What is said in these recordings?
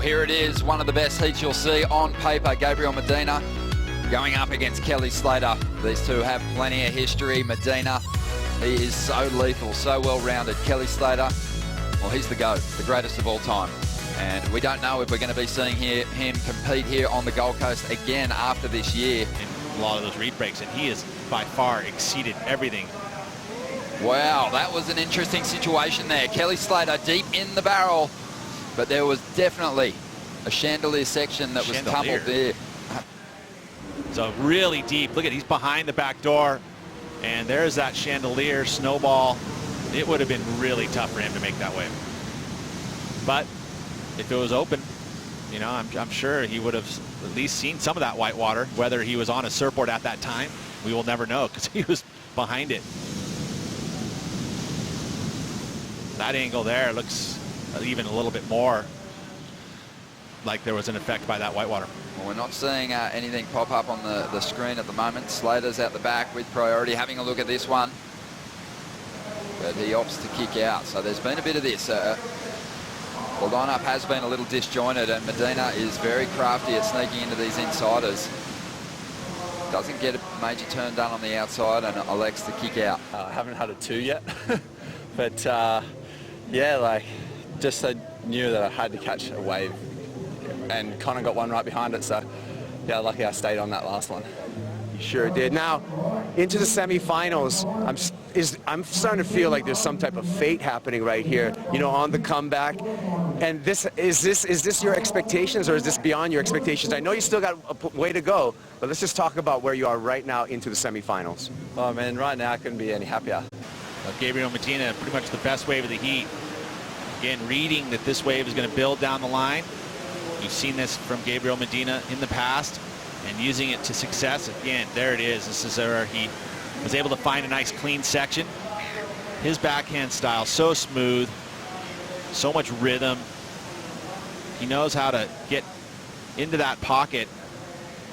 here it is, one of the best heats you'll see on paper. Gabriel Medina going up against Kelly Slater. These two have plenty of history. Medina, he is so lethal, so well-rounded. Kelly Slater, well, he's the GOAT, the greatest of all time. And we don't know if we're going to be seeing him compete here on the Gold Coast again after this year. In a lot of those read breaks, and he has by far exceeded everything. Wow, that was an interesting situation there. Kelly Slater deep in the barrel, but there was definitely a chandelier section that was tumbled there. So really deep. Look at, he's behind the back door, and there's that chandelier snowball. It would have been really tough for him to make that wave. But if it was open, you know, I'm sure he would have at least seen some of that white water. Whether he was on a surfboard at that time, we will never know because he was behind it. That angle there looks even a little bit more like there was an effect by that white water. Well, we're not seeing anything pop up on the screen at the moment. Slater's out the back with priority, having a look at this one. But he opts to kick out. So there's been a bit of this. The lineup has been a little disjointed, and Medina is very crafty at sneaking into these insiders. Doesn't get a major turn done on the outside and elects to kick out. I haven't had a two yet, but yeah, like just I knew that I had to catch a wave, and Connor got one right behind it. So yeah, lucky I stayed on that last one. You sure did. Now into the semifinals, I'm starting to feel like there's some type of fate happening right here. You know, on the comeback. And is this your expectations, or is this beyond your expectations? I know you still got a way to go, but let's just talk about where you are right now into the semifinals. Oh man, right now I couldn't be any happier. Gabriel Medina, pretty much the best wave of the heat. Again, reading that this wave is going to build down the line. We've seen this from Gabriel Medina in the past, and using it to success. Again, there it is. This is where he was able to find a nice clean section. His backhand style, so smooth, so much rhythm. He knows how to get into that pocket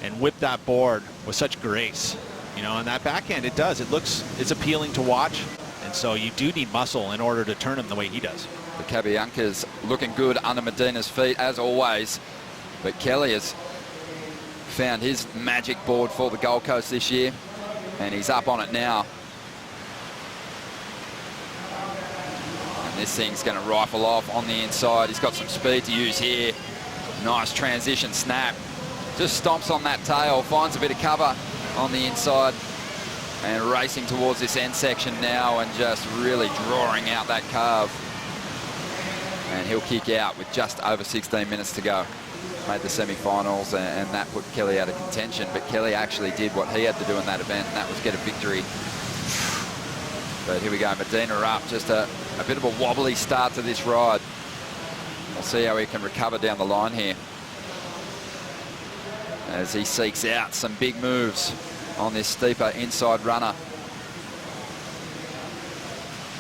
and whip that board with such grace. You know, and that backhand, it's appealing to watch. And so you do need muscle in order to turn him the way he does. The Cabianca's looking good under Medina's feet, as always. But Kelly has found his magic board for the Gold Coast this year, and he's up on it now. This thing's going to rifle off on the inside. He's got some speed to use here. Nice transition snap. Just stomps on that tail, finds a bit of cover on the inside, and racing towards this end section now and just really drawing out that carve. And he'll kick out with just over 16 minutes to go. Made the semi-finals, and that put Kelly out of contention. But Kelly actually did what he had to do in that event, and that was get a victory. But here we go, Medina up, just a bit of a wobbly start to this ride. We'll see how he can recover down the line here as he seeks out some big moves on this steeper inside runner.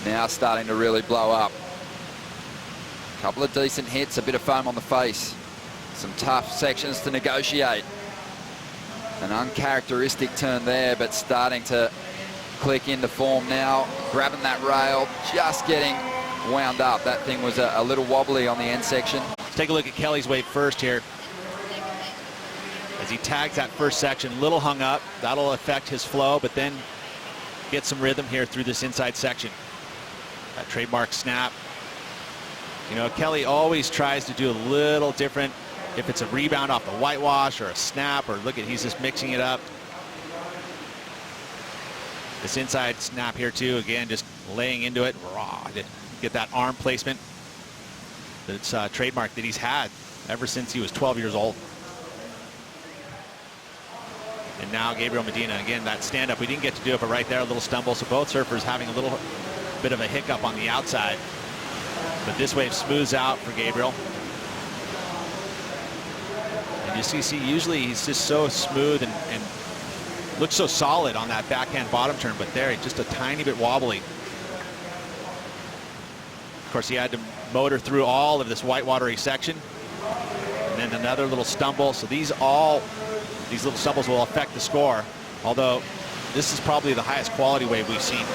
Now starting to really blow up. A couple of decent hits, a bit of foam on the face. Some tough sections to negotiate. An uncharacteristic turn there, but starting to click into form now, grabbing that rail, just getting wound up. That thing was a little wobbly on the end section. Let's take a look at Kelly's wave first here. As he tags that first section, a little hung up. That'll affect his flow, but then get some rhythm here through this inside section. That trademark snap. You know, Kelly always tries to do a little different. If it's a rebound off the whitewash or a snap, or look at, he's just mixing it up. This inside snap here too, again, just laying into it, raw, to get that arm placement. That's a trademark that he's had ever since he was 12 years old. And now Gabriel Medina, again, that stand-up, we didn't get to do it, but right there, a little stumble. So both surfers having a little bit of a hiccup on the outside. But this wave smooths out for Gabriel. And you see, usually he's just so smooth and looks so solid on that backhand bottom turn, but there, just a tiny bit wobbly. Of course, he had to motor through all of this whitewatery section. And then another little stumble. So these little stumbles will affect the score, although this is probably the highest quality wave we've seen.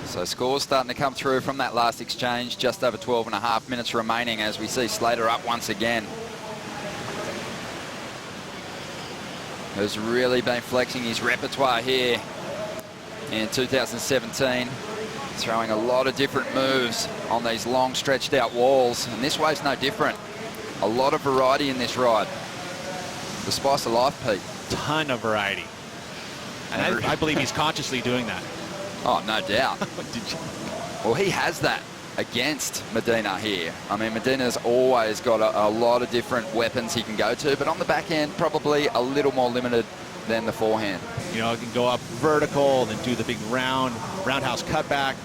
So scores starting to come through from that last exchange. Just over 12.5 minutes remaining as we see Slater up once again. Who's really been flexing his repertoire here in 2017. Throwing a lot of different moves on these long stretched out walls. And this wave's no different. A lot of variety in this ride. The spice of life, Pete. Ton of variety. And I believe he's consciously doing that. Oh, no doubt. Well, he has that against Medina here. I mean, Medina's always got a lot of different weapons he can go to, but on the back end, probably a little more limited than the forehand. You know, he can go up vertical, then do the big roundhouse cutback.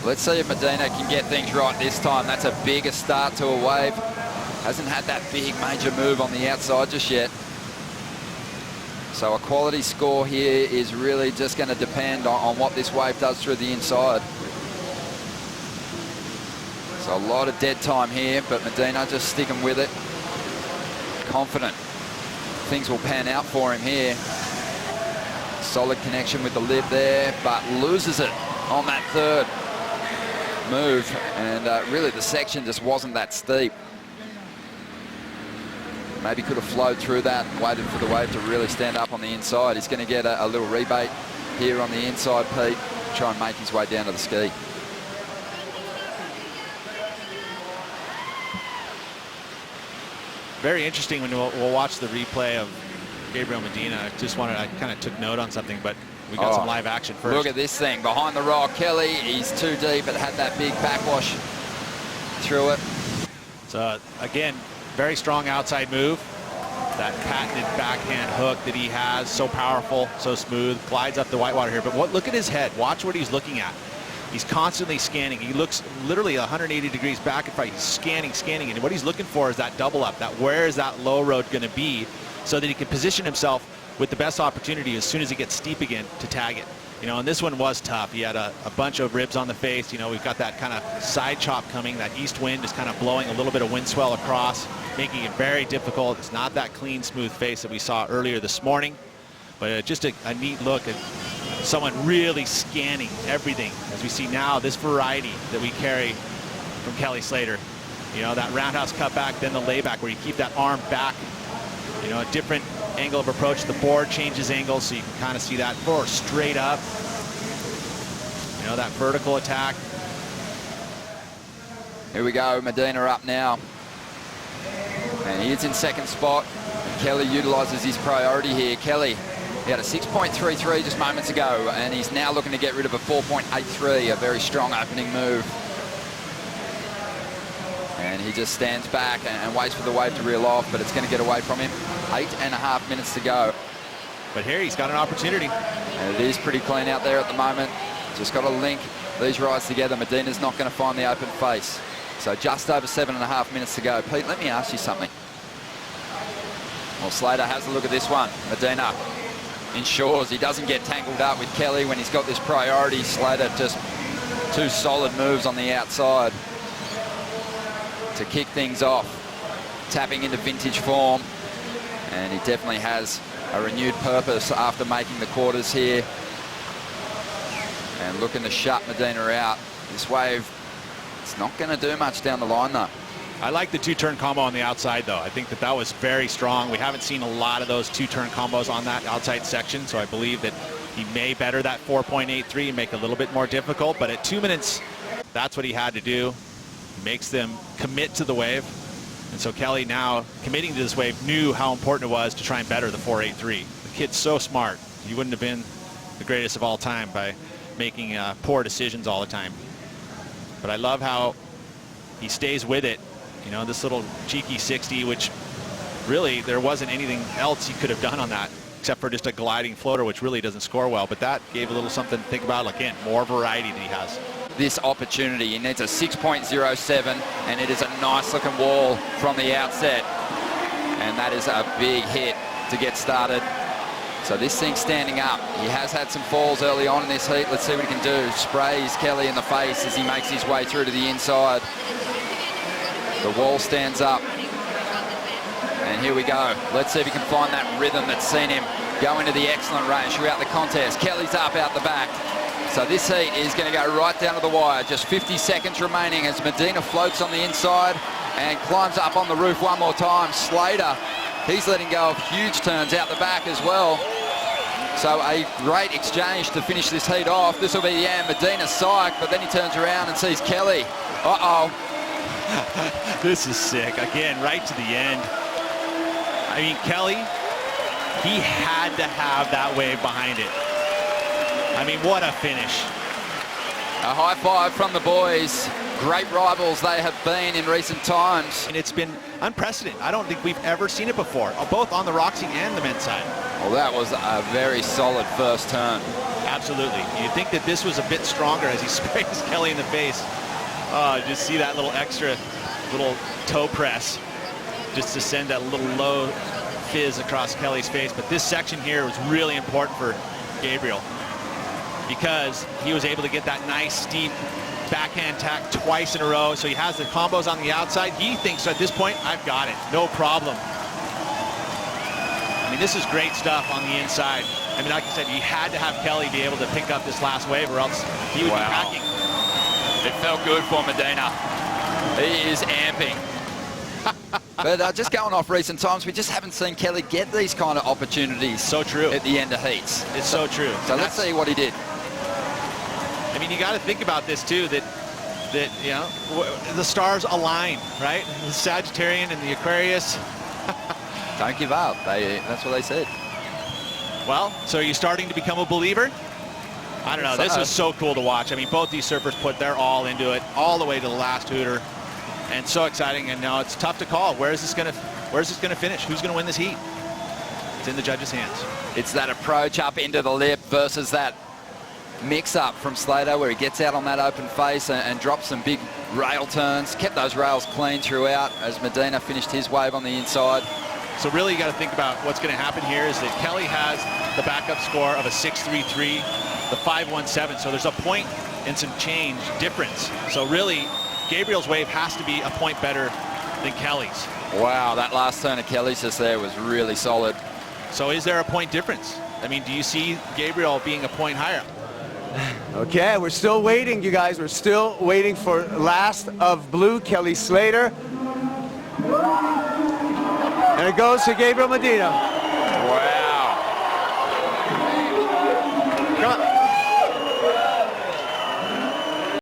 Let's see if Medina can get things right this time. That's a bigger start to a wave. Hasn't had that big major move on the outside just yet. So a quality score here is really just going to depend on what this wave does through the inside. So a lot of dead time here, but Medina just sticking with it. Confident things will pan out for him here. Solid connection with the lip there, but loses it on that third move. And really the section just wasn't that steep. Maybe could have flowed through that, waited for the wave to really stand up on the inside. He's going to get a little rebate here on the inside, Pete. Try and make his way down to the ski. Very interesting when we'll watch the replay of Gabriel Medina. I kind of took note on something, but we got some live action first. Look at this thing behind the rock. Kelly, he's too deep, but had that big backwash through it. So again, very strong outside move. That patented backhand hook that he has, so powerful, so smooth, glides up the whitewater here. But look at his head. Watch what he's looking at. He's constantly scanning. He looks literally 180 degrees back and forth. He's scanning. And what he's looking for is that double up, that where is that low road going to be, so that he can position himself with the best opportunity as soon as it gets steep again to tag it. You know, and this one was tough. He had a bunch of ribs on the face. You know, we've got that kind of side chop coming. That east wind is kind of blowing a little bit of wind swell across, making it very difficult. It's not that clean, smooth face that we saw earlier this morning, but just a neat look at someone really scanning everything. As we see now, this variety that we carry from Kelly Slater. You know, that roundhouse cutback, then the layback where you keep that arm back. You know, a different angle of approach. The board changes angles, so you can kind of see that. Or straight up. You know, that vertical attack. Here we go, Medina up now. And he is in second spot. Kelly utilises his priority here. Kelly, he had a 6.33 just moments ago, and he's now looking to get rid of a 4.83, a very strong opening move. And he just stands back and waits for the wave to reel off, but it's going to get away from him. 8.5 minutes to go. But here he's got an opportunity. And it is pretty clean out there at the moment. Just got to link these rides together. Medina's not going to find the open face. So just over 7.5 minutes to go. Pete, let me ask you something. Well, Slater has a look at this one. Medina ensures he doesn't get tangled up with Kelly when he's got this priority. Slater just two solid moves on the outside to kick things off, tapping into vintage form, and he definitely has a renewed purpose after making the quarters here and looking to shut Medina out. This wave, it's not going to do much down the line though. I like the two-turn combo on the outside though. I think that was very strong. We haven't seen a lot of those two-turn combos on that outside section, so I believe that he may better that 4.83 and make it a little bit more difficult, but at 2 minutes, that's what he had to do. Makes them commit to the wave. And so Kelly, now committing to this wave, knew how important it was to try and better the 4.83. The kid's so smart. He wouldn't have been the greatest of all time by making poor decisions all the time. But I love how he stays with it. You know, this little cheeky 60, which really there wasn't anything else he could have done on that except for just a gliding floater, which really doesn't score well. But that gave a little something to think about. Again, more variety that he has. This opportunity, he needs a 6.07, and it is a nice looking wall from the outset, and that is a big hit to get started. So this thing's standing up. He has had some falls early on in this heat. Let's see what he can do. Sprays Kelly in the face as he makes his way through to the inside. The wall stands up, and here we go. Let's see if he can find that rhythm that's seen him go into the excellent range throughout the contest. Kelly's up out the back. So this heat is going to go right down to the wire. Just 50 seconds remaining as Medina floats on the inside and climbs up on the roof one more time. Slater, he's letting go of huge turns out the back as well. So a great exchange to finish this heat off. This will be the end. Medina psyched, but then he turns around and sees Kelly. Uh-oh. This is sick. Again, right to the end. I mean, Kelly, he had to have that wave behind it. I mean, what a finish. A high five from the boys. Great rivals they have been in recent times. And it's been unprecedented. I don't think we've ever seen it before, both on the Roxy and the men's side. Well, that was a very solid first turn. Absolutely. You'd think that this was a bit stronger as he sprays Kelly in the face. Oh, just see that little extra little toe press just to send that little low fizz across Kelly's face. But this section here was really important for Gabriel because he was able to get that nice steep backhand tack twice in a row. So he has the combos on the outside. He thinks at this point, I've got it, no problem. I mean, this is great stuff on the inside. I mean, like I said, he had to have Kelly be able to pick up this last wave or else he would be cracking. It felt good for Medina. He is amping. But just going off recent times, we just haven't seen Kelly get these kind of opportunities. So true. At the end of heats. It's so true. So let's see what he did. I mean, you got to think about this too, that you know, the stars align, right? The Sagittarian and the Aquarius. Don't give up. That's what they said. Well, so are you starting to become a believer? I don't know. This is so cool to watch. I mean, both these surfers put their all into it, all the way to the last hooter, and so exciting. And now it's tough to call. Where is this going to finish? Who's going to win this heat? It's in the judges' hands. It's that approach up into the lip versus that mix-up from Slater where he gets out on that open face and drops some big rail turns. Kept those rails clean throughout as Medina finished his wave on the inside. So really you got to think about what's going to happen here is that Kelly has the backup score of a 6.33, the 5.17. So there's a point and some change difference. So really, Gabriel's wave has to be a point better than Kelly's. Wow, that last turn of Kelly's just there was really solid. So is there a point difference? I mean, do you see Gabriel being a point higher? Okay, we're still waiting, you guys. We're still waiting for last of blue, Kelly Slater. And it goes to Gabriel Medina. Wow. Come on.